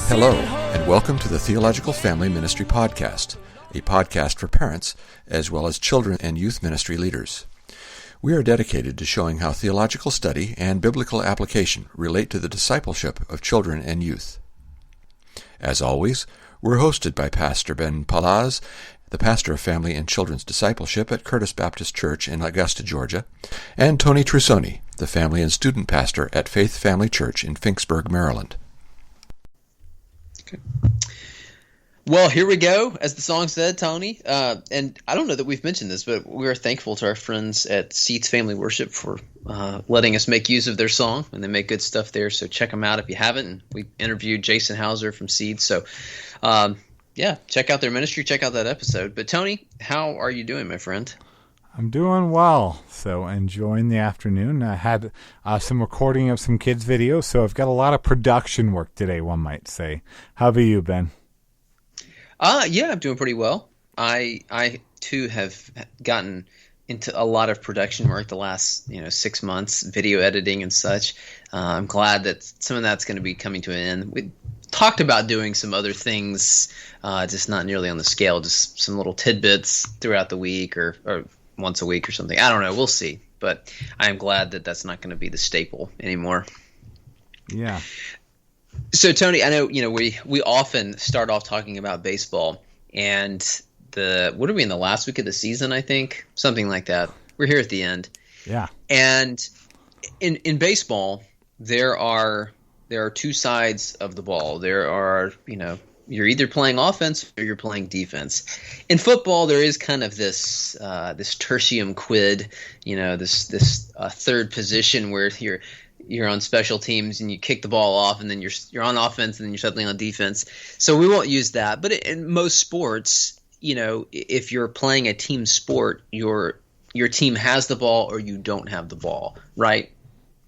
Hello, and welcome to the Theological Family Ministry Podcast, a podcast for parents as well as children and youth ministry leaders. We are dedicated to showing how theological study and biblical application relate to the discipleship of children and youth. As always, we're hosted by Pastor Ben Palaz, the pastor of family and children's discipleship at Curtis Baptist Church in Augusta, Georgia, and Tony Trusoni, the family and student pastor at Faith Family Church in Finksburg, Maryland. Okay. Well, here we go, as the song said, Tony. And I don't know that we've mentioned this, but we are thankful to our friends at Seeds Family Worship for letting us make use of their song, and they make good stuff there. So check them out if you haven't. And we interviewed Jason Hauser from Seeds. So, yeah, check out their ministry, check out that episode. But Tony, how are you doing, my friend? I'm doing well, so enjoying the afternoon. I had some recording of some kids' videos, so I've got a lot of production work today, one might say. How about you, Ben? Yeah, I'm doing pretty well. I too have gotten into a lot of production work the last 6 months, video editing and such. I'm glad that some of that's going to be coming to an end. We talked about doing some other things, just not nearly on the scale, just some little tidbits throughout the week or once a week or something. I don't know. We'll see. But I am glad that that's not going to be the staple anymore. Yeah. So, Tony, I know, we often start off talking about baseball, and what are we in the last week of the season, I think? Something like that. We're here at the end. Yeah. And in baseball, there are two sides of the ball. There are, you're either playing offense or you're playing defense. In football, there is kind of this tertium quid, this third position where you're on special teams and you kick the ball off, and then you're on offense, and then you're suddenly on defense. So we won't use that. But in most sports, if you're playing a team sport, your team has the ball or you don't have the ball, right?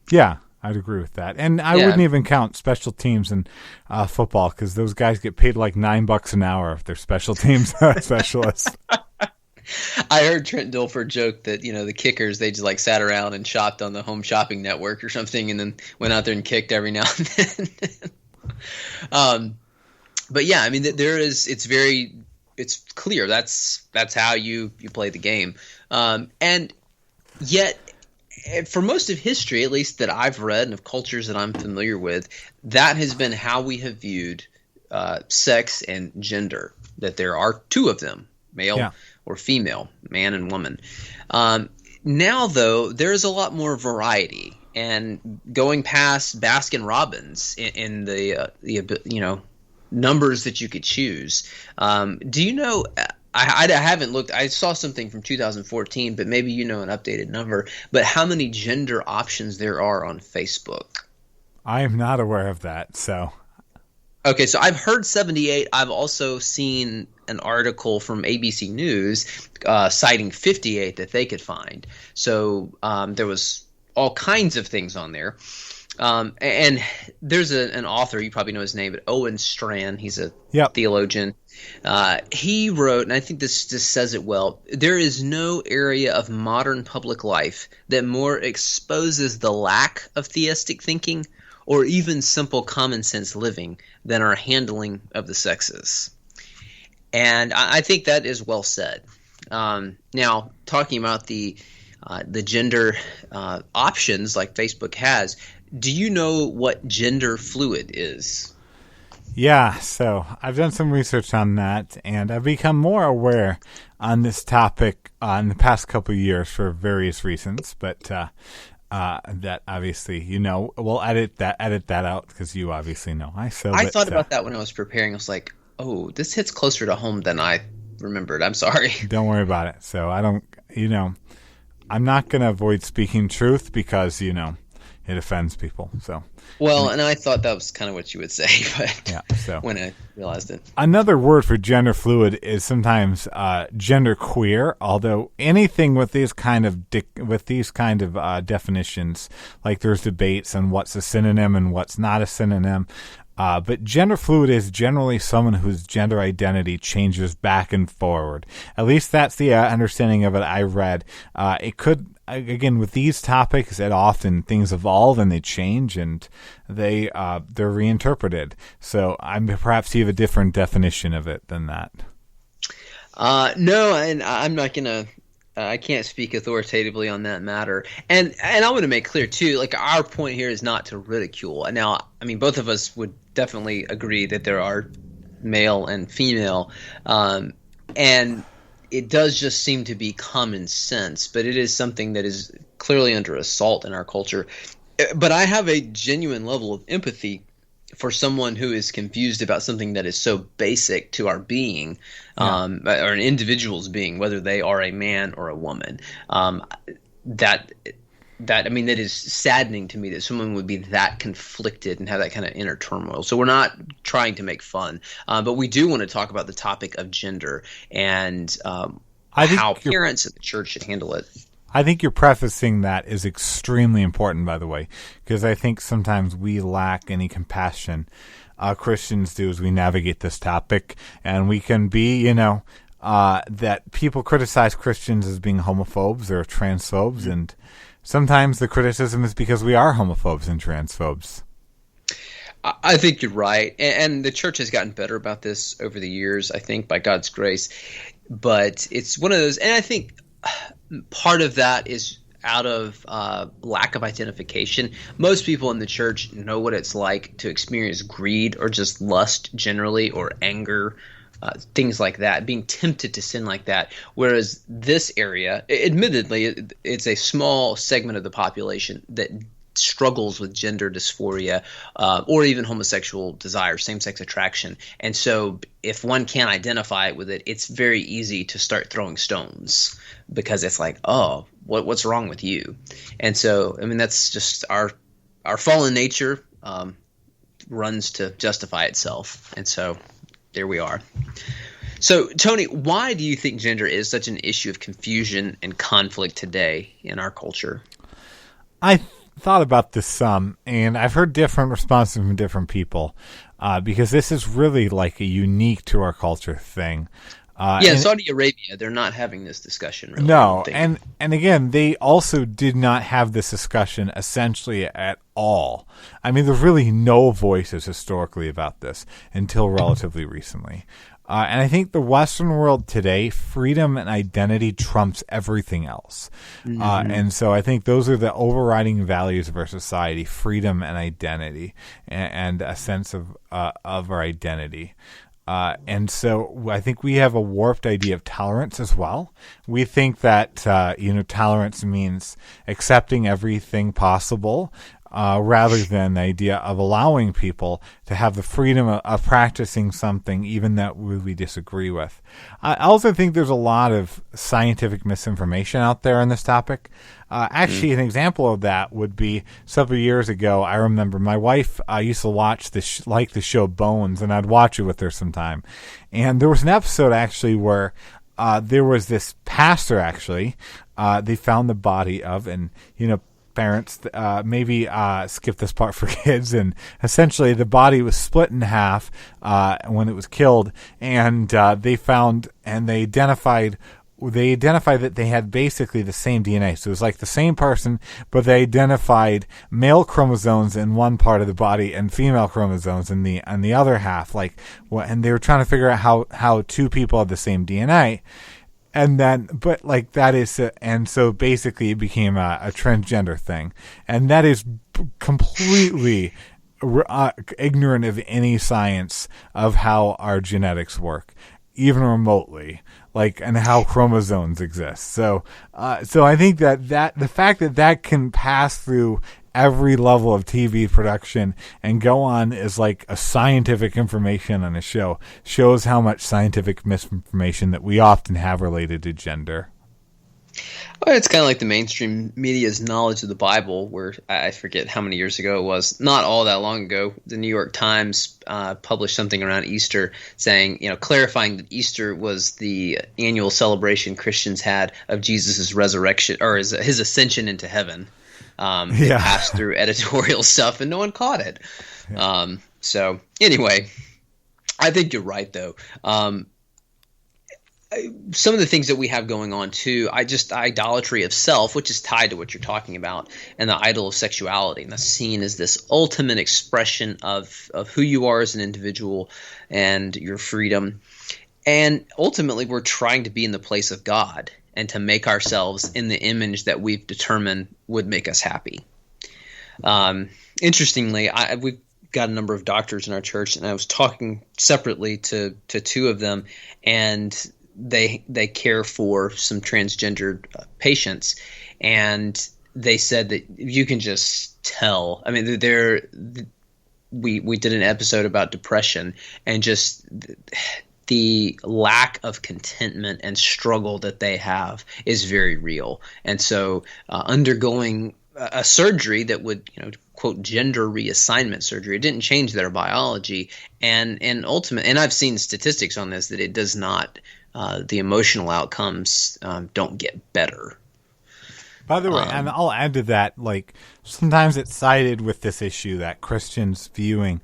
Yeah. I'd agree with that. And I wouldn't even count special teams in football, because those guys get paid like $9 an hour if they're special teams specialists. I heard Trent Dilfer joke that, the kickers, they just like sat around and shopped on the Home Shopping Network or something, and then went out there and kicked every now and then. But yeah, I mean, it's clear that's how you play the game. And yet, for most of history, at least that I've read, and of cultures that I'm familiar with, that has been how we have viewed sex and gender, that there are two of them, male or female, man and woman. Now, though, there is a lot more variety, and going past Baskin Robbins in the numbers that you could choose. Do you know? I haven't looked. I saw something from 2014, but maybe an updated number. But how many gender options there are on Facebook? I am not aware of that. So, okay, so I've heard 78. I've also seen an article from ABC News citing 58 that they could find. So there was all kinds of things on there. And there's an author, you probably know his name, but Owen Strachan. He's a theologian. He wrote, and I think this just says it well, there is no area of modern public life that more exposes the lack of theistic thinking or even simple common sense living than our handling of the sexes. And I think that is well said. Now, talking about the gender options like Facebook has, do you know what Genderfluid is? Yeah, so I've done some research on that, and I've become more aware on this topic in the past couple of years for various reasons. But that obviously, we'll edit that out because you obviously know. I thought about that when I was preparing. I was like, oh, this hits closer to home than I remembered. I'm sorry. Don't worry about it. So I don't, I'm not going to avoid speaking truth because, it offends people. So and I thought that was kind of what you would say, but when I realized it. Another word for gender fluid is sometimes gender queer. Although anything with these kind of definitions, like there's debates on what's a synonym and what's not a synonym. But gender fluid is generally someone whose gender identity changes back and forward. At least that's the understanding of it I read. It could again, with these topics, it often things evolve and they change and they're reinterpreted. So perhaps you have a different definition of it than that. No, and I'm not gonna. I can't speak authoritatively on that matter. And I want to make clear too, like our point here is not to ridicule. Now, I mean, both of us would definitely agree that there are male and female, and it does just seem to be common sense, but it is something that is clearly under assault in our culture. But I have a genuine level of empathy for someone who is confused about something that is so basic to our being, or an individual's being, whether they are a man or a woman. That is saddening to me that someone would be that conflicted and have that kind of inner turmoil. So we're not trying to make fun, but we do want to talk about the topic of gender and how parents and the church should handle it. I think your prefacing that is extremely important, by the way, because I think sometimes we lack any compassion. Christians do as we navigate this topic, and we can be, that people criticize Christians as being homophobes or transphobes, and sometimes the criticism is because we are homophobes and transphobes. I think you're right, and the church has gotten better about this over the years, I think, by God's grace. But it's one of those, and I think part of that is out of lack of identification. Most people in the church know what it's like to experience greed or just lust generally, or anger, things like that, being tempted to sin like that. Whereas this area, admittedly, it's a small segment of the population that struggles with gender dysphoria or even homosexual desire, same-sex attraction. And so if one can't identify with it, it's very easy to start throwing stones because it's like, oh, what's wrong with you? And so, I mean, that's just our fallen nature runs to justify itself. And so there we are. So, Tony, why do you think gender is such an issue of confusion and conflict today in our culture? I thought about this some, and I've heard different responses from different people because this is really like a unique to our culture thing. Saudi Arabia, they're not having this discussion really. No, and again, they also did not have this discussion essentially at all. I mean, there's really no voices historically about this until relatively recently. And I think the Western world today, freedom and identity trumps everything else. And so I think those are the overriding values of our society: freedom and identity, and a sense of our identity. And so I think we have a warped idea of tolerance as well. We think that tolerance means accepting everything possible, rather than the idea of allowing people to have the freedom of practicing something even that we disagree with. I also think there's a lot of scientific misinformation out there on this topic. Actually, an example of that would be several years ago. I remember my wife used to watch the show Bones, and I'd watch it with her sometime. And there was an episode actually where there was this pastor actually they found the body of, and parents maybe skip this part for kids, and essentially the body was split in half when it was killed, and they identified that they had basically the same DNA. So it was like the same person, but they identified male chromosomes in one part of the body and female chromosomes in the other half. And they were trying to figure out how two people had the same DNA. And then, and so basically it became a transgender thing. And that is completely ignorant of any science of how our genetics work, even remotely, and how chromosomes exist. So I think that the fact that can pass through every level of TV production and go on as like a scientific information on a show shows how much scientific misinformation that we often have related to gender. Well, it's kind of like the mainstream media's knowledge of the Bible, where I forget how many years ago it was, not all that long ago, the New York Times published something around Easter saying, clarifying that Easter was the annual celebration Christians had of Jesus' resurrection, or his ascension into heaven. It passed through editorial stuff and no one caught it. So anyway, I think you're right though. some of the things that we have going on too, idolatry of self, which is tied to what you're talking about, and the idol of sexuality, and that's seen as this ultimate expression of who you are as an individual and your freedom. And ultimately, we're trying to be in the place of God and to make ourselves in the image that we've determined would make us happy. Interestingly, we've got a number of doctors in our church, and I was talking separately to two of them, and they care for some transgendered patients, and they said that you can just tell. I mean, we did an episode about depression, and just the lack of contentment and struggle that they have is very real. And so undergoing a surgery that would, quote, gender reassignment surgery, it didn't change their biology. And ultimately, and I've seen statistics on this, that it does not, the emotional outcomes don't get better. By the way, and I'll add to that, like, sometimes it's sided with this issue that Christian viewing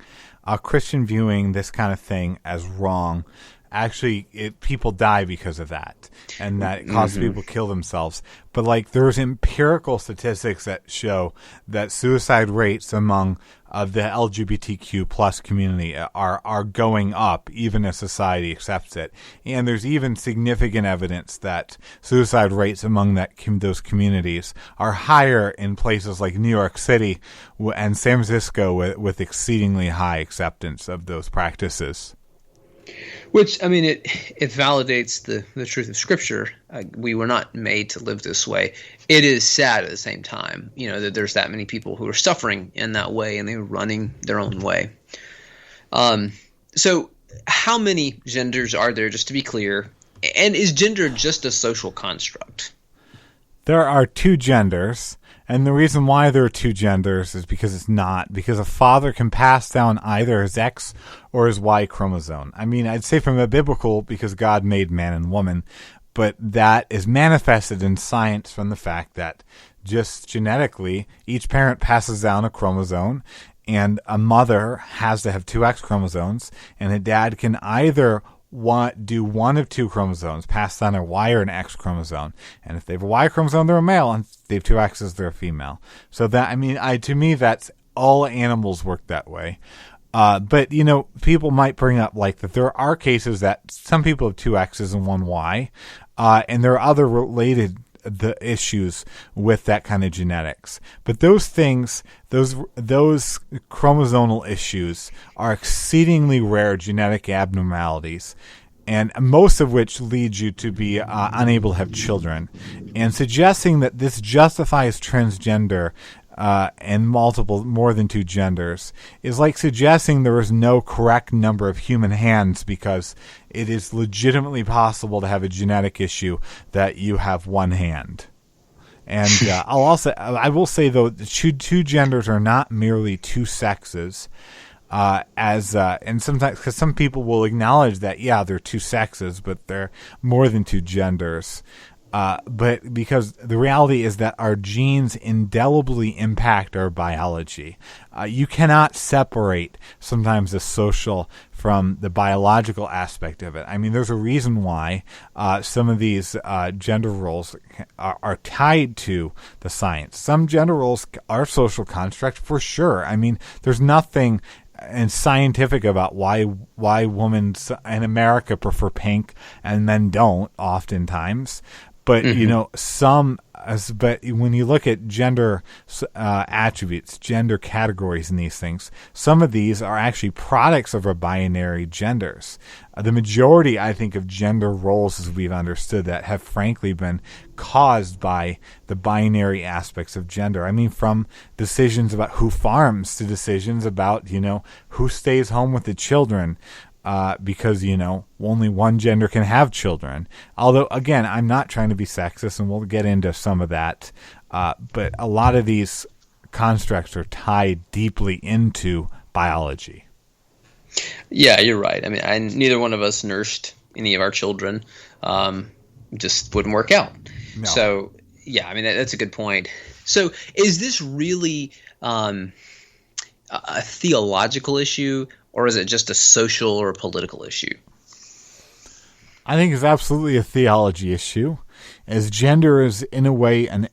this kind of thing as wrong. Actually, people die because of that, and that it causes people to kill themselves. But like, there's empirical statistics that show that suicide rates among the LGBTQ plus community are going up, even as society accepts it. And there's even significant evidence that suicide rates among those communities are higher in places like New York City and San Francisco, with exceedingly high acceptance of those practices. Which, I mean, it validates the truth of Scripture. We were not made to live this way. It is sad at the same time, that there's that many people who are suffering in that way, and they're running their own way. So how many genders are there, just to be clear? And is gender just a social construct? There are two genders. And the reason why there are two genders is because it's not. Because a father can pass down either his X or his Y chromosome. I mean, I'd say from a biblical, because God made man and woman, but that is manifested in science from the fact that just genetically, each parent passes down a chromosome, and a mother has to have two X chromosomes, and a dad can either do one of two chromosomes, pass down a Y or an X chromosome. And if they have a Y chromosome, they're a male, and if they have two X's, they're a female. So that, I mean, to me, that's all animals work that way. But, people might bring up like that there are cases that some people have two X's and one Y, and there are other related the issues with that kind of genetics. But those things, those chromosomal issues are exceedingly rare genetic abnormalities, and most of which lead you to be unable to have children. And suggesting that this justifies transgender and more than two genders is like suggesting there is no correct number of human hands, because it is legitimately possible to have a genetic issue that you have one hand. And I will say though, two genders are not merely two sexes. And sometimes, because some people will acknowledge that, they're two sexes, but they're more than two genders. But because the reality is that our genes indelibly impact our biology. You cannot separate sometimes the social from the biological aspect of it. I mean, there's a reason why some of these gender roles are tied to the science. Some gender roles are social constructs for sure. I mean, there's nothing and scientific about why women in America prefer pink and men don't oftentimes. But, but when you look at gender attributes, gender categories in these things, some of these are actually products of our binary genders. The majority, I think, of gender roles as we've understood that have frankly been caused by the binary aspects of gender. I mean, from decisions about who farms to decisions about, who stays home with the children. Because, only one gender can have children. Although, again, I'm not trying to be sexist, and we'll get into some of that. But a lot of these constructs are tied deeply into biology. Yeah, you're right. I mean, neither one of us nursed any of our children. Just wouldn't work out. No. So, yeah, I mean, that's a good point. So is this really a theological issue, or is it just a social or a political issue? I think it's absolutely a theology issue, as gender is in a way that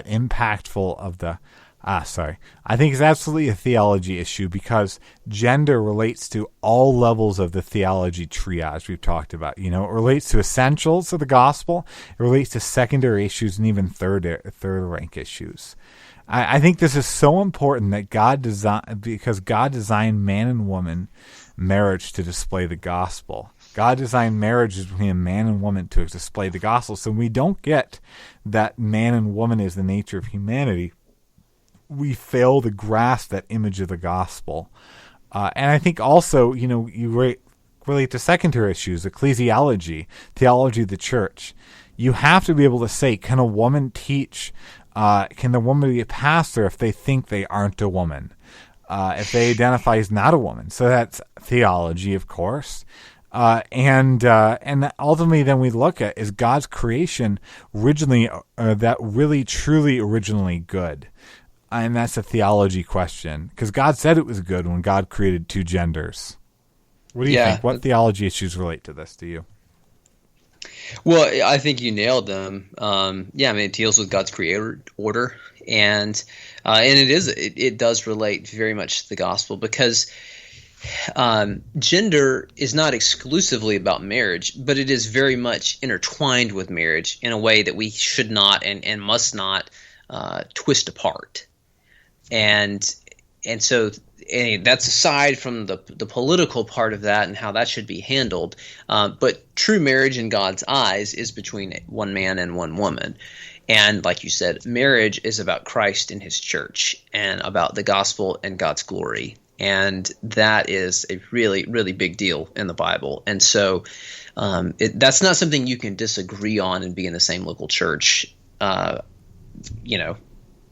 impactful of the. I think it's absolutely a theology issue because gender relates to all levels of the theology triage we've talked about. You know, it relates to essentials of the gospel, it relates to secondary issues, and even third rank issues. I think this is so important that because God designed man and woman marriage to display the gospel. God designed marriage between a man and woman to display the gospel. So we don't get that man and woman is the nature of humanity. We fail to grasp that image of the gospel. And I think also, you know, you relate to secondary issues, ecclesiology, theology of the church. You have to be able to say, can a woman teach? Can the woman be a pastor if they think they aren't a woman? If they identify as not a woman? So that's theology, of course. And ultimately then we look at, is God's creation originally, that really truly originally good? And that's a theology question, because God said it was good when God created two genders. What do you think? What theology issues relate to this to you? Well, I think you nailed them. It deals with God's creator order, and it does relate very much to the gospel, because gender is not exclusively about marriage, but it is very much intertwined with marriage in a way that we should not and must not twist apart. And so that's aside from the political part of that and how that should be handled. But true marriage in God's eyes is between one man and one woman. And like you said, marriage is about Christ and his church and about the gospel and God's glory. And that is a really, really big deal in the Bible. And so that's not something you can disagree on and be in the same local church,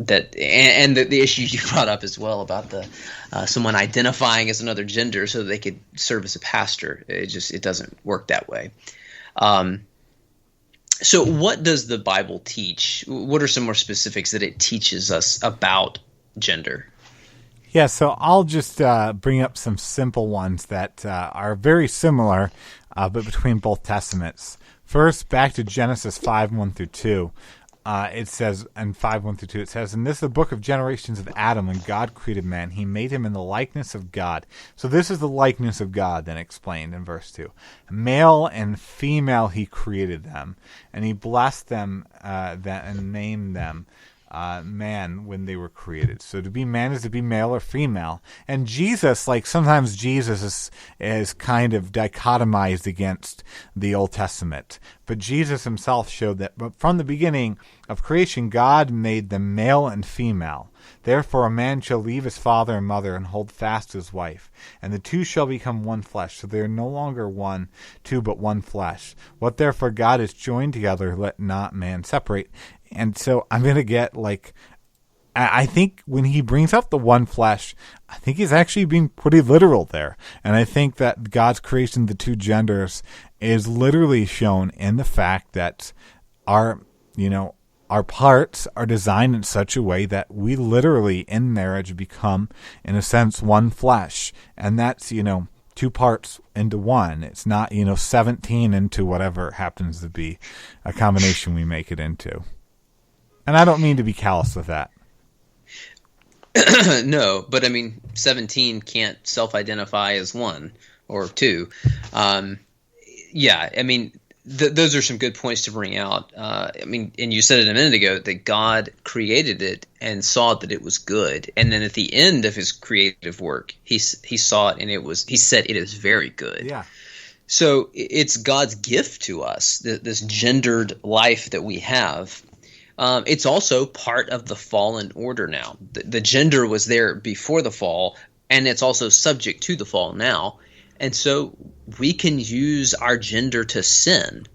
that and the issues you brought up as well about the someone identifying as another gender so they could serve as a pastor. It doesn't work that way. So what does the Bible teach? What are some more specifics that it teaches us about gender? Yeah, so I'll just bring up some simple ones that are very similar, but between both testaments. First, back to Genesis 5:1-2. It says, in 5:1-2, it says, "And this is the book of generations of Adam, when God created man. He made him in the likeness of God." So this is the likeness of God, then explained in verse 2. "Male and female he created them, and he blessed them and named them man when they were created." So to be man is to be male or female. And Jesus, like sometimes Jesus is kind of dichotomized against the Old Testament. But Jesus himself showed that from the beginning of creation, God made them male and female. "Therefore a man shall leave his father and mother and hold fast to his wife, and the two shall become one flesh. So they are no longer two, but one flesh. What therefore God has joined together, let not man separate." And so I'm going to get I think when he brings up the one flesh, I think he's actually being pretty literal there. And I think that God's creation of the two genders is literally shown in the fact that our parts are designed in such a way that we literally in marriage become, in a sense, one flesh. And that's, two parts into one. It's not, 17 into whatever happens to be a combination we make it into. And I don't mean to be callous with that. No, but 17 can't self-identify as one or two. Those are some good points to bring out. And you said it a minute ago that God created it and saw that it was good. And then at the end of his creative work, he saw it and he said it is very good. Yeah. So it's God's gift to us, this gendered life that we have. It's also part of the fallen order now. The gender was there before the fall, and it's also subject to the fall now. And so we can use our gender to sin.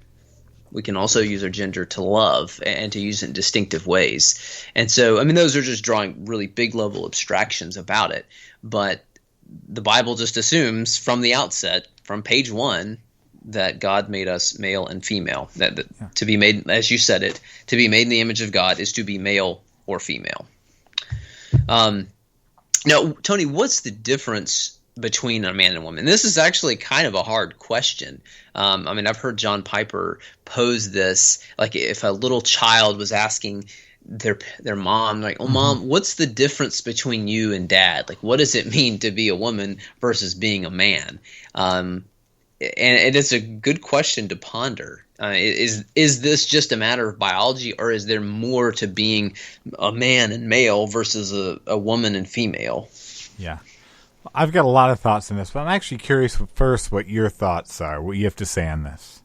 We can also use our gender to love and to use it in distinctive ways. And so, those are just drawing really big level abstractions about it. But the Bible just assumes from the outset, from page 1, that God made us male and female. That to be made, as you said it, to be made in the image of God is to be male or female. Now, Tony, what's the difference between a man and a woman? This is actually kind of a hard question. I mean, I've heard John Piper pose this, like if a little child was asking their mom, like, "Oh, Mom, what's the difference between you and Dad? Like, what does it mean to be a woman versus being a man?" And it is a good question to ponder. Is this just a matter of biology, or is there more to being a man and male versus a woman and female? Yeah. I've got a lot of thoughts on this, but I'm actually curious first what your thoughts are, what you have to say on this.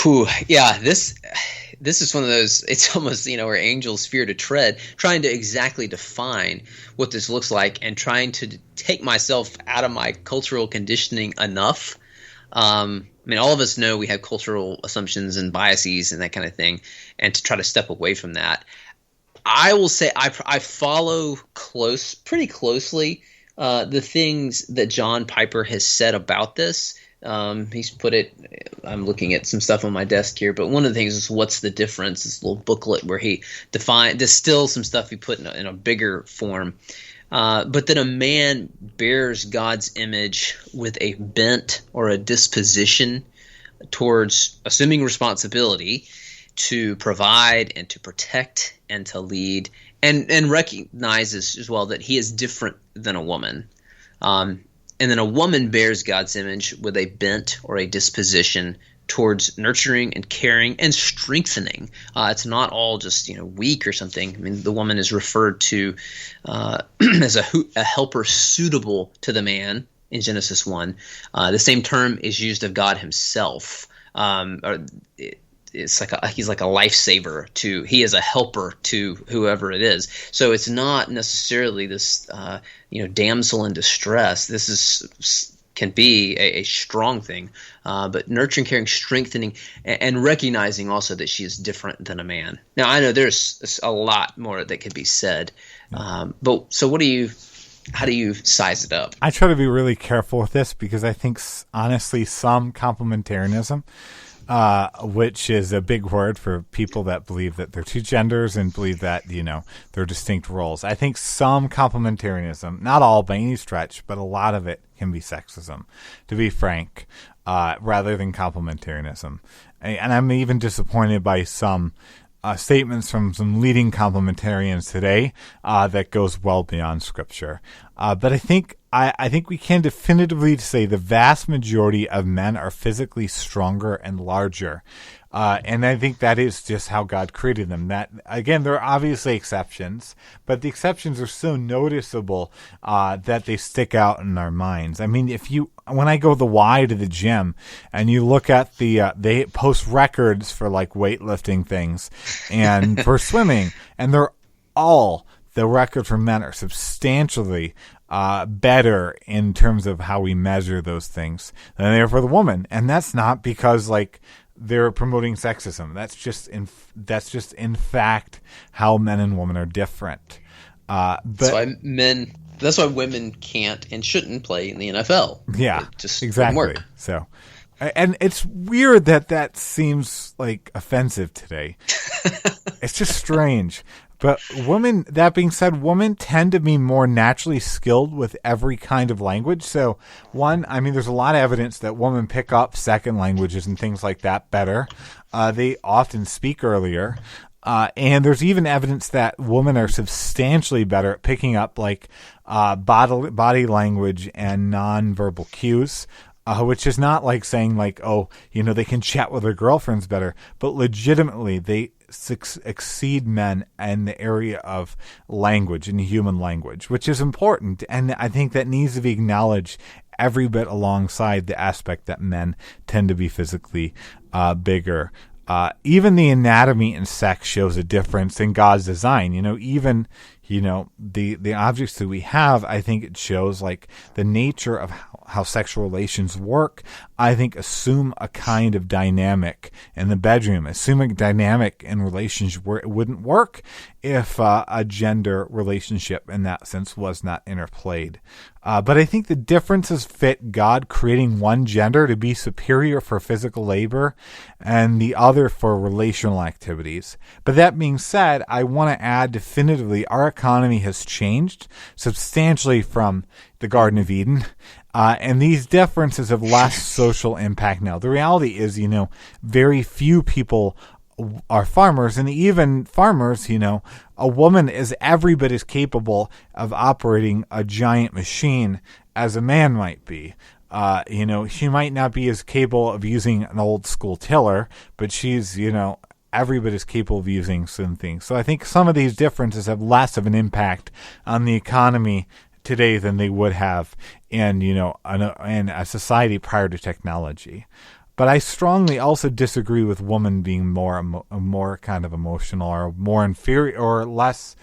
Whew, yeah, this is one of those, it's almost, where angels fear to tread, trying to exactly define what this looks like and trying to take myself out of my cultural conditioning enough. I mean, all of us know we have cultural assumptions and biases and that kind of thing, and to try to step away from that. I will say I follow pretty closely the things that John Piper has said about this. He's put it – I'm looking at some stuff on my desk here, but one of the things is what's the difference, this little booklet where he distills some stuff he put in a bigger form. But that a man bears God's image with a bent or a disposition towards assuming responsibility to provide and to protect and to lead, and recognizes as well that he is different than a woman. And then a woman bears God's image with a bent or a disposition towards nurturing and caring and strengthening. It's not all just weak or something. I mean, the woman is referred to as a helper suitable to the man in Genesis 1. The same term is used of God himself. It's like he's like a lifesaver he is a helper to whoever it is. So it's not necessarily this damsel in distress. This can be a strong thing, but nurturing, caring, strengthening, and recognizing also that she is different than a man. Now I know there's a lot more that could be said, but so how do you size it up? I try to be really careful with this because I think honestly some complementarianism, which is a big word for people that believe that there are two genders and believe that, there are distinct roles. I think some complementarianism, not all by any stretch, but a lot of it can be sexism, to be frank, rather than complementarianism. And I'm even disappointed by some statements from some leading complementarians today that goes well beyond Scripture. But I think we can definitively say the vast majority of men are physically stronger and larger. And I think that is just how God created them. That, again, there are obviously exceptions, but the exceptions are so noticeable that they stick out in our minds. I mean, when I go the Y to the gym and you look at they post records for like weightlifting things and for swimming, and the record for men are substantially better in terms of how we measure those things than they are for the woman. And that's not because they're promoting sexism. That's just in fact how men and women are different. That's why women can't and shouldn't play in the NFL. Yeah, it just exactly. Wouldn't work. So, and it's weird that seems like offensive today. It's just strange. But that being said, women tend to be more naturally skilled with every kind of language. So there's a lot of evidence that women pick up second languages and things like that better. They often speak earlier. And there's even evidence that women are substantially better at picking up body language and nonverbal cues. Which is not like saying they can chat with their girlfriends better, but legitimately they exceed men in the area of language and human language, which is important. And I think that needs to be acknowledged every bit alongside the aspect that men tend to be physically bigger. Even the anatomy and sex shows a difference in God's design. The objects that we have, I think it shows the nature of how sexual relations work, I think assume a kind of dynamic in the bedroom, assume a dynamic in relationships where it wouldn't work if a gender relationship in that sense was not interplayed. But I think the differences fit God creating one gender to be superior for physical labor and the other for relational activities. But that being said, I want to add definitively our economy has changed substantially from the Garden of Eden. And these differences have less social impact now. The reality is, very few people are farmers, and even farmers, a woman is every bit as capable of operating a giant machine as a man might be. She might not be as capable of using an old school tiller, but she's, every bit as capable of using some things. So I think some of these differences have less of an impact on the economy today than they would have in, in a society prior to technology. But I strongly also disagree with women being more kind of emotional or more inferior or less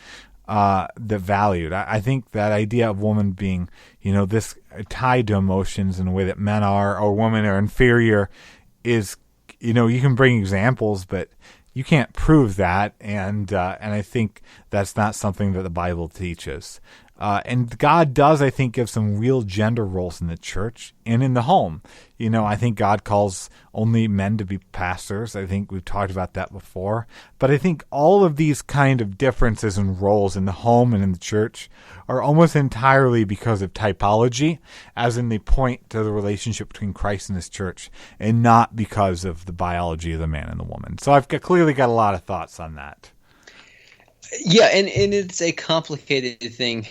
valued. I think that idea of woman being, this tied to emotions in a way that men are or women are inferior is, you can bring examples, but you can't prove that. And I think that's not something that the Bible teaches. And God does, I think, give some real gender roles in the church and in the home. I think God calls only men to be pastors. I think we've talked about that before. But I think all of these kind of differences in roles in the home and in the church are almost entirely because of typology, as in they point to the relationship between Christ and his church, and not because of the biology of the man and the woman. So I've clearly got a lot of thoughts on that. Yeah, and it's a complicated thing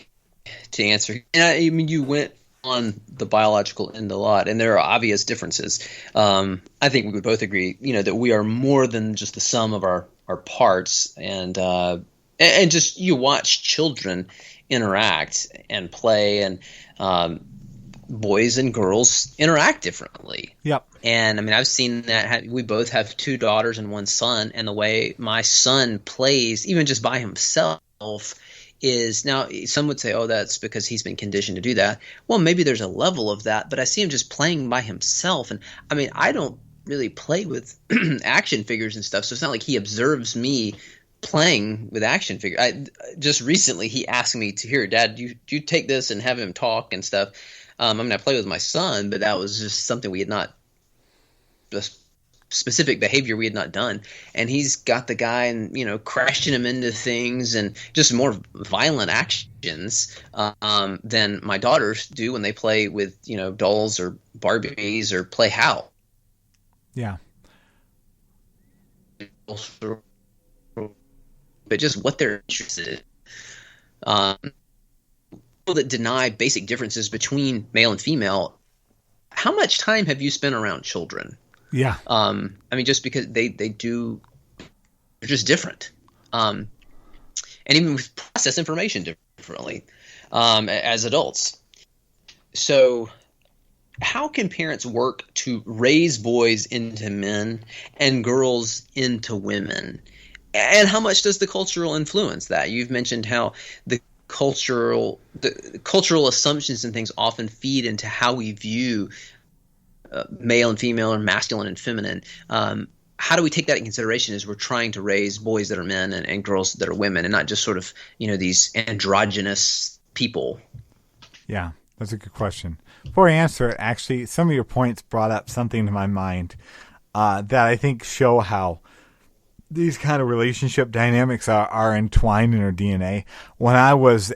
to answer. And I mean, you went on the biological end a lot, and there are obvious differences. I think we would both agree, that we are more than just the sum of our parts, and just you watch children interact and play, and boys and girls interact differently. Yep. And I mean, I've seen that. We both have 2 daughters and 1 son, and the way my son plays, even just by himself, is now some would say, oh, that's because he's been conditioned to do that. Well, maybe there's a level of that, but I see him just playing by himself. And I mean, I don't really play with action figures and stuff, so it's not like he observes me playing with action figures. Just recently he asked me to, here, Dad, do you take this and have him talk and stuff. I mean, I play with my son, but that was just something we had not – specific behavior we had not done, and he's got the guy and crashing him into things and just more violent actions than my daughters do when they play with dolls or Barbies or play house. Yeah. But just what they're interested in. People that deny basic differences between male and female. How much time have you spent around children? Yeah. I mean, just because they're just different. And even we process information differently as adults. So how can parents work to raise boys into men and girls into women? And how much does the cultural influence that? You've mentioned how the cultural assumptions and things often feed into how we view male and female, or masculine and feminine. How do we take that in consideration as we're trying to raise boys that are men and girls that are women, and not just sort of these androgynous people? Yeah, that's a good question. Before I answer it, actually, some of your points brought up something to my mind that I think show how these kind of relationship dynamics are entwined in our DNA. When I was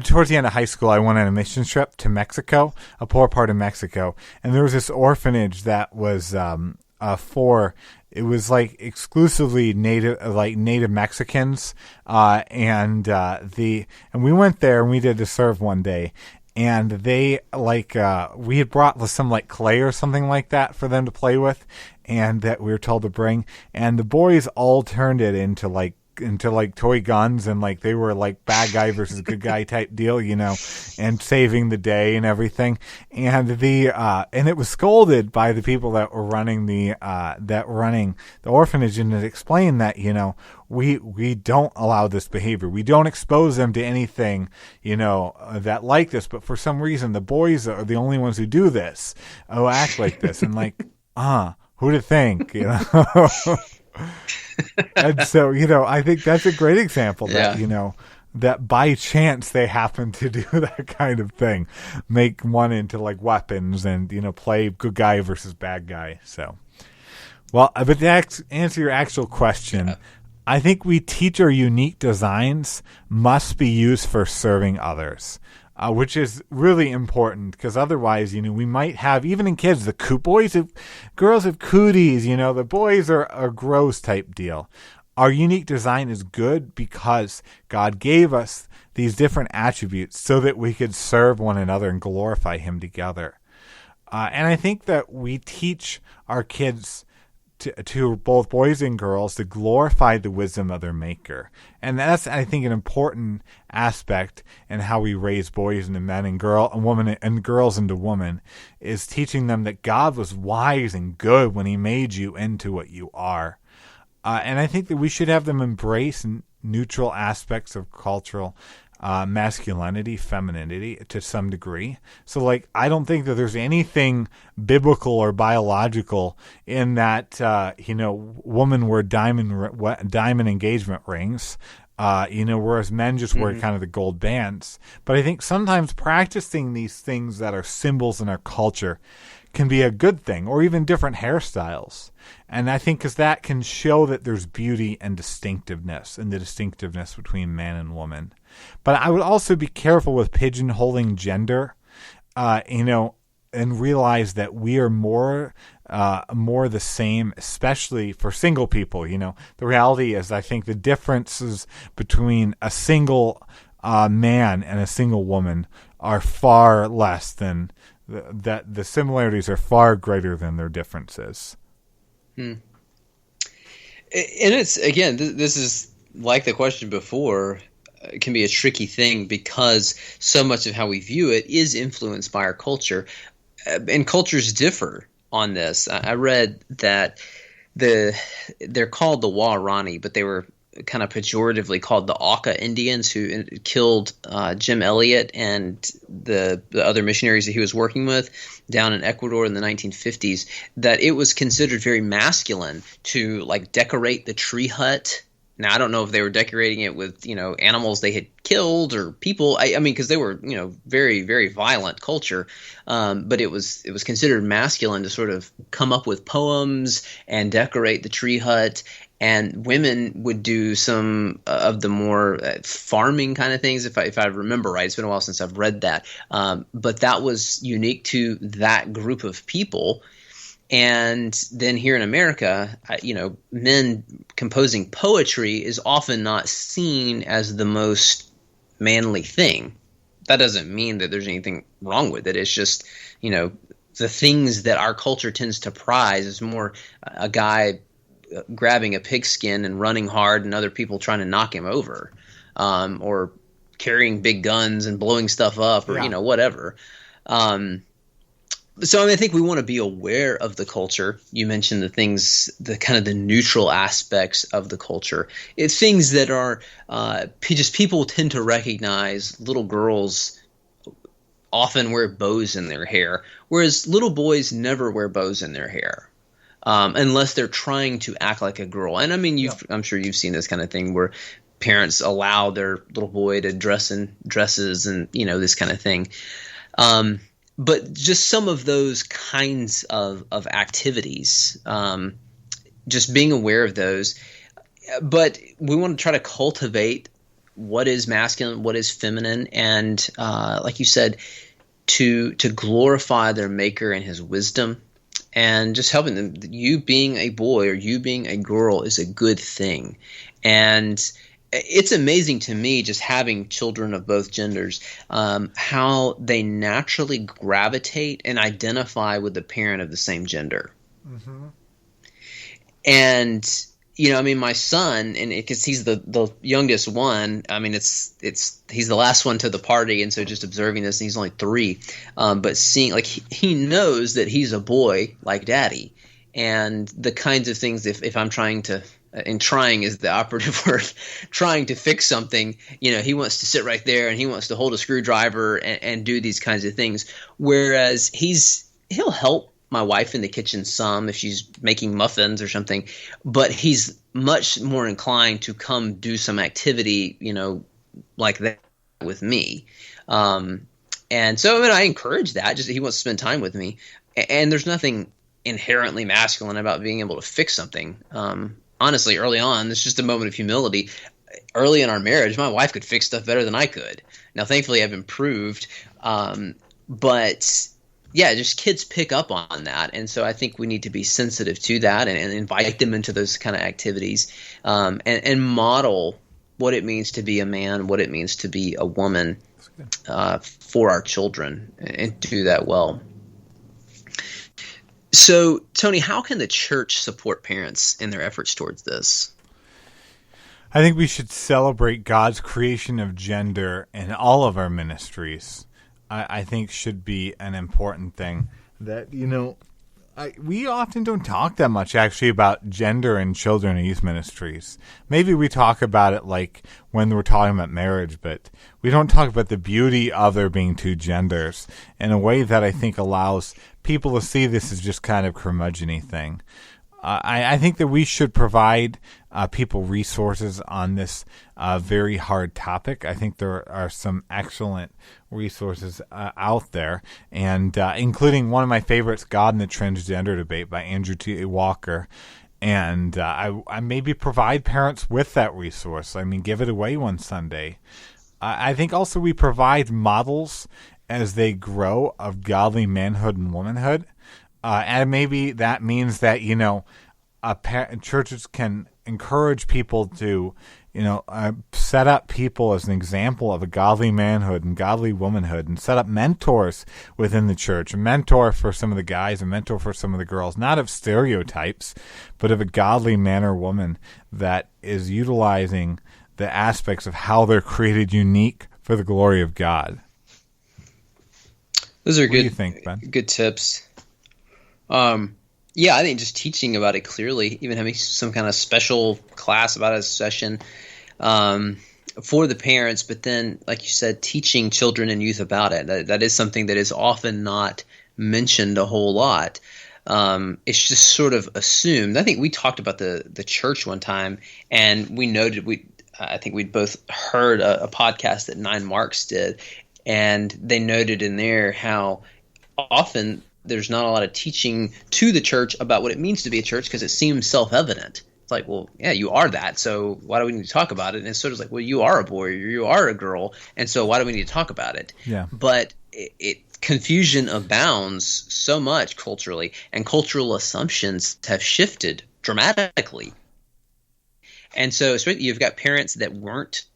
towards the end of high school, I went on a mission trip to Mexico, a poor part of Mexico, and there was this orphanage that was it was like exclusively native Mexicans, and we went there and we did a serve one day, and they we had brought some clay or something like that for them to play with, and that we were told to bring, and the boys all turned it into toy guns, and they were bad guy versus good guy type deal, and saving the day and everything. And and it was scolded by the people that were running the orphanage, and it explained that, we don't allow this behavior. We don't expose them to anything, that like this, but for some reason the boys are the only ones who do this, who act like this. And who'd have think, And so, I think that's a great example that, that by chance they happen to do that kind of thing, make one into like weapons and, play good guy versus bad guy. So, well, but to answer your actual question, I think we teach our unique designs must be used for serving others. Which is really important, because otherwise, we might have, even in kids, girls have cooties, the boys are a gross type deal. Our unique design is good because God gave us these different attributes so that we could serve one another and glorify Him together. And I think that we teach our kids to both boys and girls to glorify the wisdom of their Maker. And that's, I think, an important aspect in how we raise boys into men and women and girls into women, is teaching them that God was wise and good when He made you into what you are. And I think that we should have them embrace neutral aspects of cultural masculinity, femininity to some degree. So, I don't think that there's anything biblical or biological in that, women wear diamond engagement rings, whereas men just wear kind of the gold bands. But I think sometimes practicing these things that are symbols in our culture can be a good thing, or even different hairstyles. And I think because that can show that there's beauty and distinctiveness, and the distinctiveness between man and woman. But I would also be careful with pigeonholing gender, and realize that we are more the same, especially for single people. The reality is, I think the differences between a single man and a single woman are far less than that. The similarities are far greater than their differences. And it's, again, this is like the question before. It can be a tricky thing because so much of how we view it is influenced by our culture, and cultures differ on this. I read that they're called the Waorani, but they were kind of pejoratively called the Auca Indians, who killed Jim Elliot and the other missionaries that he was working with down in Ecuador in the 1950s, that it was considered very masculine to decorate the tree hut. Now, I don't know if they were decorating it with, animals they had killed or people. I mean, because they were, very, very violent culture. But it was considered masculine to sort of come up with poems and decorate the tree hut. And women would do some of the more farming kind of things, if I remember right. It's been a while since I've read that. But that was unique to that group of people. And then here in America, men composing poetry is often not seen as the most manly thing. That doesn't mean that there's anything wrong with it. It's just, the things that our culture tends to prize is more a guy grabbing a pigskin and running hard and other people trying to knock him over, or carrying big guns and blowing stuff up, or, whatever. So I think we want to be aware of the culture. You mentioned the kind of the neutral aspects of the culture. It's things that are just people tend to recognize. Little girls often wear bows in their hair, whereas little boys never wear bows in their hair. Unless they're trying to act like a girl. And I mean, I'm sure you've seen this kind of thing where parents allow their little boy to dress in dresses and, this kind of thing. But just some of those kinds of activities, just being aware of those. But we want to try to cultivate what is masculine, what is feminine, and like you said, to glorify their Maker and His wisdom, and just helping them. You being a boy or you being a girl is a good thing. And it's amazing to me, just having children of both genders, how they naturally gravitate and identify with the parent of the same gender. Mm-hmm. And my son, and because he's the youngest one, I mean, he's the last one to the party, and so just observing this, and he's only 3, but seeing he knows that he's a boy like daddy, and the kinds of things if I'm trying to. And trying is the operative word. Trying to fix something, he wants to sit right there and he wants to hold a screwdriver and do these kinds of things. Whereas he'll help my wife in the kitchen some if she's making muffins or something, but he's much more inclined to come do some activity, like that with me. And so, I mean, I encourage that. Just he wants to spend time with me, and there's nothing inherently masculine about being able to fix something. Honestly, early on, it's just a moment of humility. Early in our marriage, my wife could fix stuff better than I could. Now, thankfully, I've improved, but yeah, just kids pick up on that, and so I think we need to be sensitive to that and invite them into those kind of activities, and model what it means to be a man, what it means to be a woman, for our children, and do that well. So, Tony, how can the church support parents in their efforts towards this? I think we should celebrate God's creation of gender in all of our ministries. I think should be an important thing that, we often don't talk that much actually about gender in children and youth ministries. Maybe we talk about it like when we're talking about marriage, but we don't talk about the beauty of there being two genders in a way that I think allows people to see this as just kind of curmudgeon-y thing. I think that we should provide people resources on this very hard topic. I think there are some excellent resources out there, and including one of my favorites, God and the Transgender Debate by Andrew T. Walker. And I maybe provide parents with that resource. I mean, give it away one Sunday. I think also we provide models as they grow of godly manhood and womanhood. And maybe that means that, churches can encourage people to, set up people as an example of a godly manhood and godly womanhood, and set up mentors within the church, a mentor for some of the guys, a mentor for some of the girls, not of stereotypes, but of a godly man or woman that is utilizing the aspects of how they're created unique for the glory of God. Those are What do you think, Ben? good tips. Yeah, I think just teaching about it clearly, even having some kind of special class about a session for the parents, but then, like you said, teaching children and youth about it. That is something that is often not mentioned a whole lot. It's just sort of assumed. I think we talked about the church one time, and we noted I think we'd both heard a podcast that Nine Marks did, and they noted in there how often there's not a lot of teaching to the church about what it means to be a church because it seems self-evident. It's like, well, yeah, you are that, so why do we need to talk about it? And it's sort of like, well, you are a boy or you are a girl, and so why do we need to talk about it? Yeah. But confusion abounds so much culturally, and cultural assumptions have shifted dramatically. And so you've got parents that weren't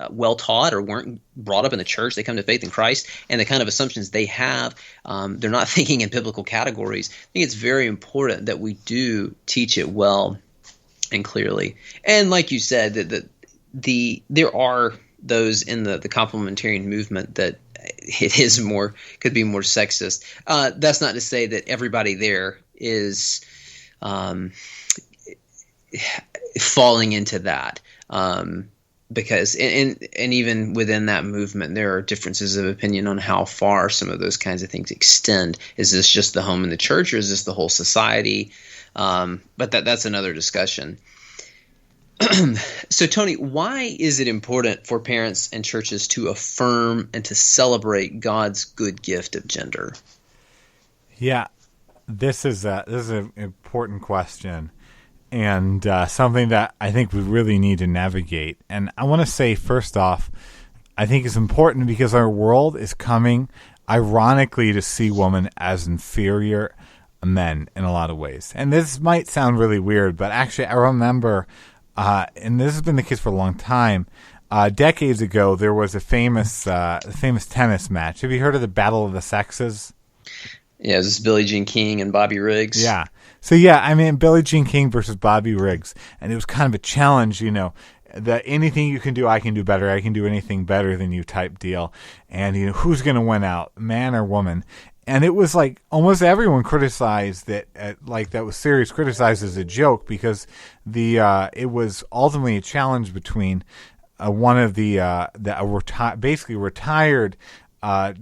well taught or weren't brought up in the church. They come to faith in Christ, and the kind of assumptions they have, they're not thinking in biblical categories. I think it's very important that we do teach it well and clearly. And like you said, that there are those in the complementarian movement that could be more sexist. That's not to say that everybody there is falling into that. Because and even within that movement, there are differences of opinion on how far some of those kinds of things extend. Is this just the home and the church, or is this the whole society? But that's another discussion. So, Tony, why is it important for parents and churches to affirm and to celebrate God's good gift of gender? Yeah, this is an important question. And something that I think we really need to navigate. And I want to say, first off, I think it's important because our world is coming, ironically, to see women as inferior men in a lot of ways. And this might sound really weird, but actually I remember, and this has been the case for a long time, decades ago there was a famous tennis match. Have you heard of the Battle of the Sexes? Yeah, this is Billie Jean King and Bobby Riggs. Yeah. So, yeah, I mean, Billie Jean King versus Bobby Riggs. And it was kind of a challenge, that anything you can do, I can do better. I can do anything better than you type deal. And, who's going to win out, man or woman? And it was like almost everyone criticized that, that was serious, criticized as a joke because it was ultimately a challenge between one of basically retired a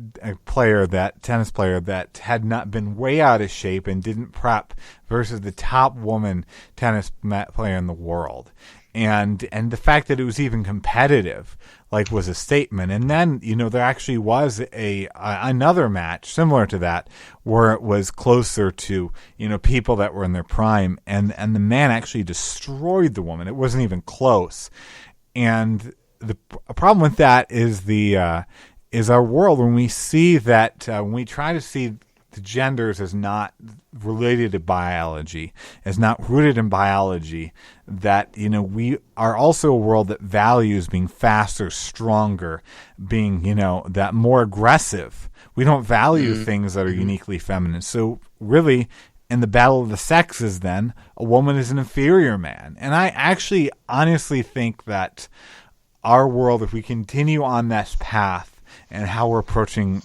tennis player that had not been way out of shape and didn't prep versus the top woman tennis player in the world. And the fact that it was even competitive like was a statement. And then, there actually was another match similar to that where it was closer to, people that were in their prime, and the man actually destroyed the woman. It wasn't even close. And the problem with that is is our world, when we see that, when we try to see the genders as not related to biology, as not rooted in biology, that, we are also a world that values being faster, stronger, being, that more aggressive. We don't value things that are uniquely feminine. So really, in the battle of the sexes, then, a woman is an inferior man. And I actually honestly think that our world, if we continue on this path and how we're approaching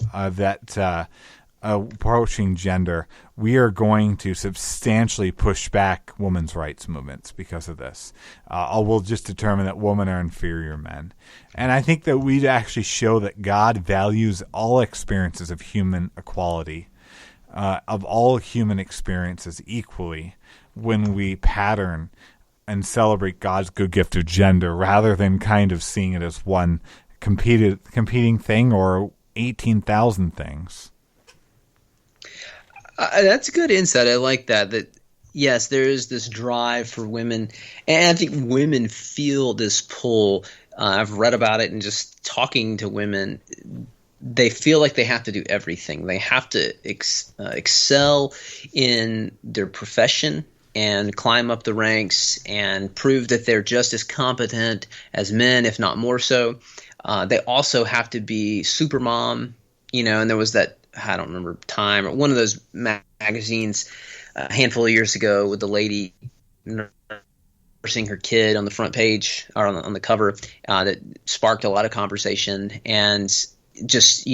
approaching gender, we are going to substantially push back women's rights movements because of this. We'll just determine that women are inferior men. And I think that we actually show that God values all experiences of human equality, of all human experiences equally, when we pattern and celebrate God's good gift of gender, rather than kind of seeing it as one competing thing or 18,000 things. That's a good insight. I like that. That yes, there is this drive for women, and I think women feel this pull. I've read about it, and just talking to women, they feel like they have to do everything. They have to excel in their profession and climb up the ranks and prove that they're just as competent as men, if not more so. They also have to be super mom, and there was that, I don't remember Time or one of those magazines a handful of years ago with the lady nursing her kid on the front page or on the cover that sparked a lot of conversation, and just,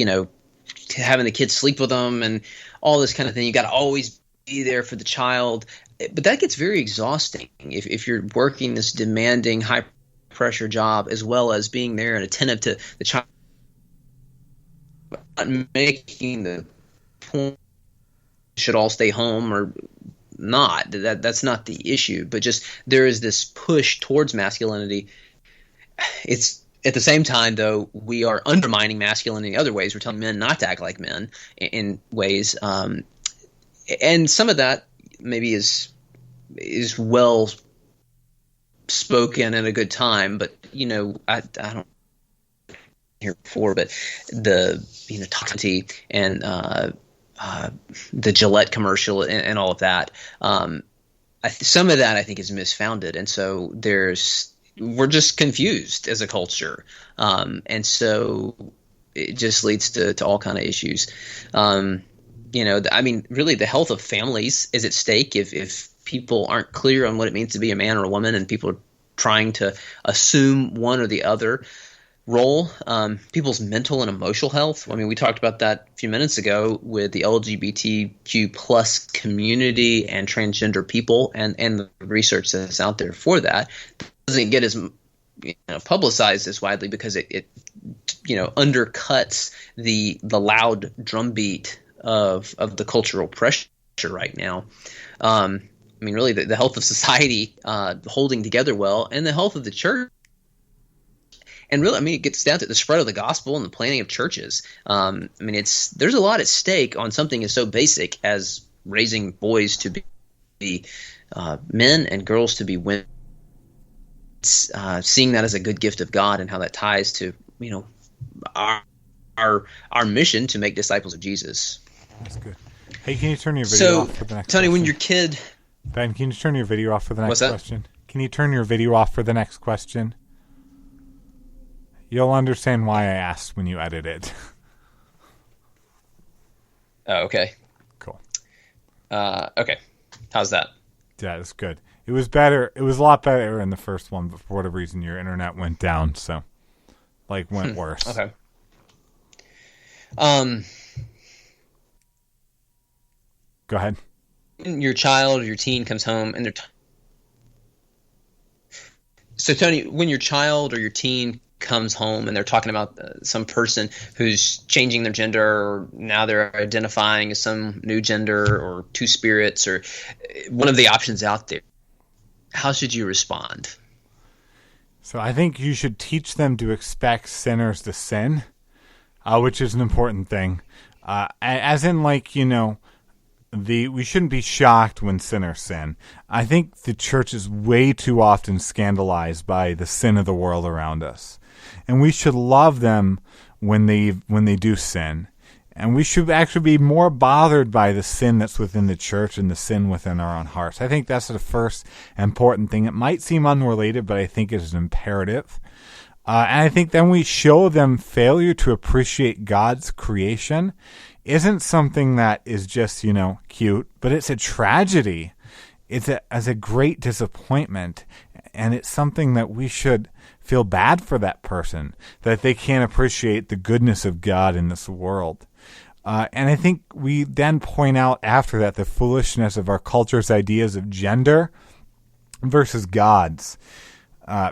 having the kids sleep with them and all this kind of thing. You got to always be there for the child. But that gets very exhausting if you're working this demanding, high pressure job, as well as being there and attentive to the child. Not making the point should all stay home or not. That's not the issue. But just there is this push towards masculinity. It's at the same time, though, we are undermining masculinity in other ways. We're telling men not to act like men in ways, and some of that maybe is well spoken at a good time. But I don't here before, but the toxicity and the Gillette commercial and all of that, some of that I think is misfounded, and so we're just confused as a culture, and so it just leads to all kind of issues. Really, the health of families is at stake if people aren't clear on what it means to be a man or a woman, and people are trying to assume one or the other role. People's mental and emotional health. We talked about that a few minutes ago with the LGBTQ plus community and transgender people, and the research that's out there for that doesn't get as publicized as widely because it undercuts the loud drumbeat of the cultural pressure right now. Really, the health of society holding together well, and the health of the church. And really, it gets down to the spread of the gospel and the planting of churches. There's a lot at stake on something as so basic as raising boys to be men and girls to be women. Seeing that as a good gift of God, and how that ties to our mission to make disciples of Jesus. That's good. Hey, can you turn your video off for the next Tony, question? when your kid... Ben, can you turn your video off for the next What's that? question? Can you turn your video off for the next question? You'll understand why I asked when you edit it. Oh, okay. Cool. Okay. How's that? Yeah, it's good. It was better. It was a lot better in the first one, but for whatever reason, your internet went down, so went worse. Okay. Go ahead. Your child or your teen comes home and they're so Tony, when your child or your teen comes home and they're talking about some person who's changing their gender, or now they're identifying as some new gender or two spirits or one of the options out there, how should you respond? So I think you should teach them to expect sinners to sin, which is an important thing. As in, like, we shouldn't be shocked when sinners sin. I think the church is way too often scandalized by the sin of the world around us, and we should love them when they do sin. And we should actually be more bothered by the sin that's within the church and the sin within our own hearts. I think that's the first important thing. It might seem unrelated, but I think it is imperative. And I think then we show them failure to appreciate God's creation isn't something that is just, cute, but it's a tragedy. It's a great disappointment. And it's something that we should feel bad for that person, that they can't appreciate the goodness of God in this world. And I think we then point out after that the foolishness of our culture's ideas of gender versus God's.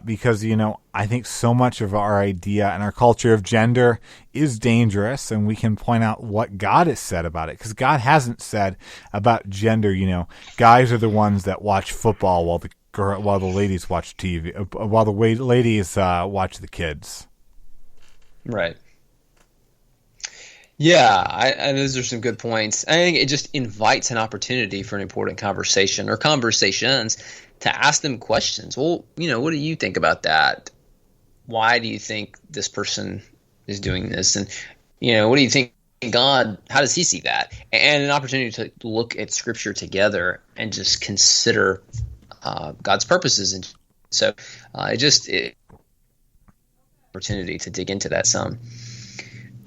Because, I think so much of our idea and our culture of gender is dangerous, and we can point out what God has said about it. Because God hasn't said about gender, guys are the ones that watch football while the ladies watch TV, while the ladies watch the kids. Right. Yeah, those are some good points. I think it just invites an opportunity for an important conversation or conversations to ask them questions. Well, what do you think about that? Why do you think this person is doing this? And, what do you think God, how does he see that? And an opportunity to look at Scripture together and just consider God's purposes. And so opportunity to dig into that some.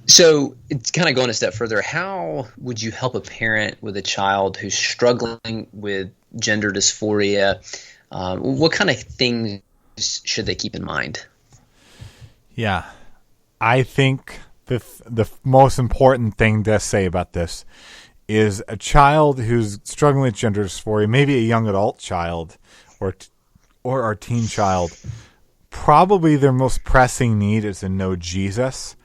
So it's kind of going a step further. How would you help a parent with a child who's struggling with gender dysphoria? What kind of things should they keep in mind? Yeah, I think the most important thing to say about this is a child who's struggling with gender dysphoria, maybe a young adult child or our teen child, probably their most pressing need is to know Jesus.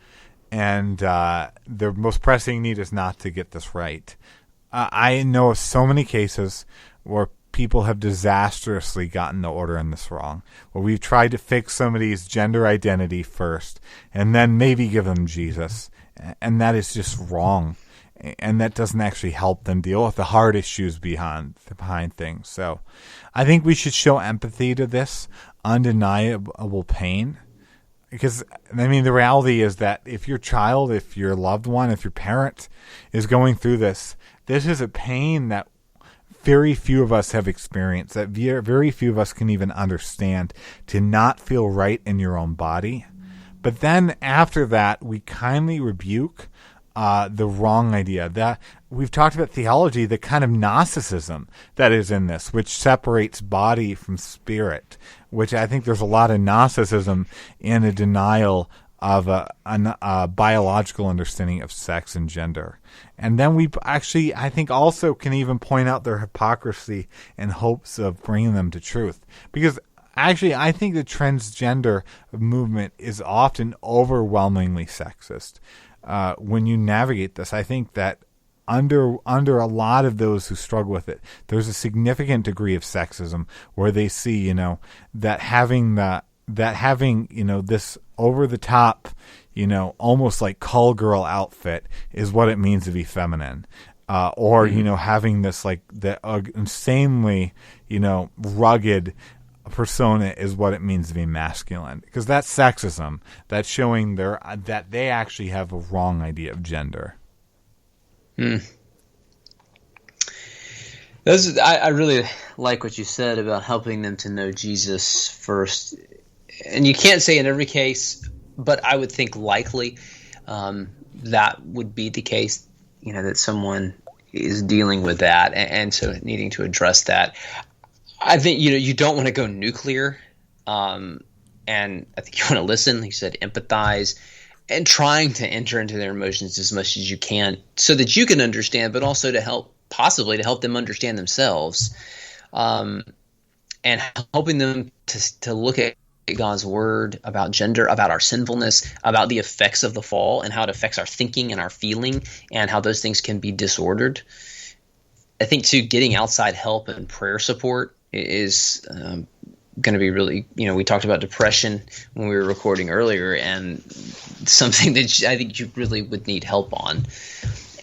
And their most pressing need is not to get this right. I know of so many cases where people have disastrously gotten the order in this wrong, where we've tried to fix somebody's gender identity first and then maybe give them Jesus. And that is just wrong. And that doesn't actually help them deal with the hard issues behind things. So I think we should show empathy to this undeniable pain. Because, the reality is that if your child, if your loved one, if your parent is going through this is a pain that very few of us have experienced, that very few of us can even understand, to not feel right in your own body. But then after that, we kindly rebuke the wrong idea. That we've talked about theology, the kind of Gnosticism that is in this, which separates body from spirit, which I think there's a lot of Gnosticism in a denial of a biological understanding of sex and gender. And then we actually, I think, also can even point out their hypocrisy in hopes of bringing them to truth. Because actually, I think the transgender movement is often overwhelmingly sexist. When you navigate this, I think that under a lot of those who struggle with it, there's a significant degree of sexism where they see, that having this over the top, almost like call girl outfit is what it means to be feminine. Or having this like the insanely, rugged persona is what it means to be masculine, because that's sexism. That's showing that they actually have a wrong idea of gender. I really like what you said about helping them to know Jesus first. And you can't say in every case, but I would think likely that would be the case, that someone is dealing with that and so needing to address that. I think, you don't want to go nuclear. And I think you want to listen, like you said, empathize, and trying to enter into their emotions as much as you can so that you can understand, but also to possibly help them understand themselves. And helping them to look at God's word about gender, about our sinfulness, about the effects of the fall and how it affects our thinking and our feeling and how those things can be disordered. I think, too, getting outside help and prayer support is going to be really, we talked about depression when we were recording earlier, and something that I think you really would need help on,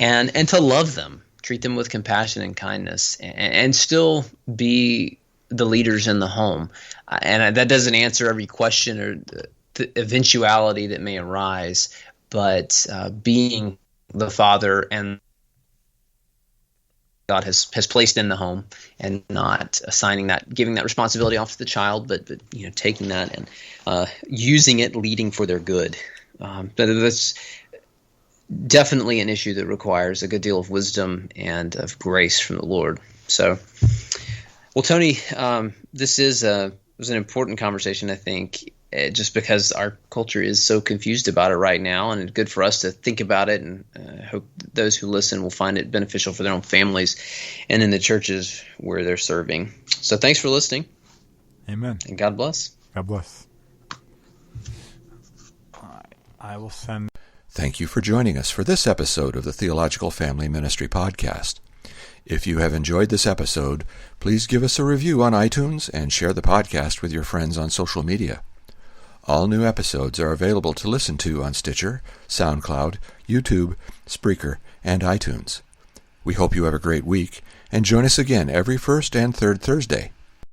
and to love them, treat them with compassion and kindness, and still be the leaders in the home. And that doesn't answer every question or the eventuality that may arise, but being the father and God has placed in the home, and not assigning that, giving that responsibility off to the child, but taking that and using it, leading for their good. But that's definitely an issue that requires a good deal of wisdom and of grace from the Lord. So, well, Tony, this was an important conversation, I think, just because our culture is so confused about it right now, and it's good for us to think about it, and hope those who listen will find it beneficial for their own families and in the churches where they're serving. So thanks for listening. Amen. And God bless. God bless. I will send. Thank you for joining us for this episode of the Theological Family Ministry Podcast. If you have enjoyed this episode, please give us a review on iTunes and share the podcast with your friends on social media. All new episodes are available to listen to on Stitcher, SoundCloud, YouTube, Spreaker, and iTunes. We hope you have a great week, and join us again every first and third Thursday.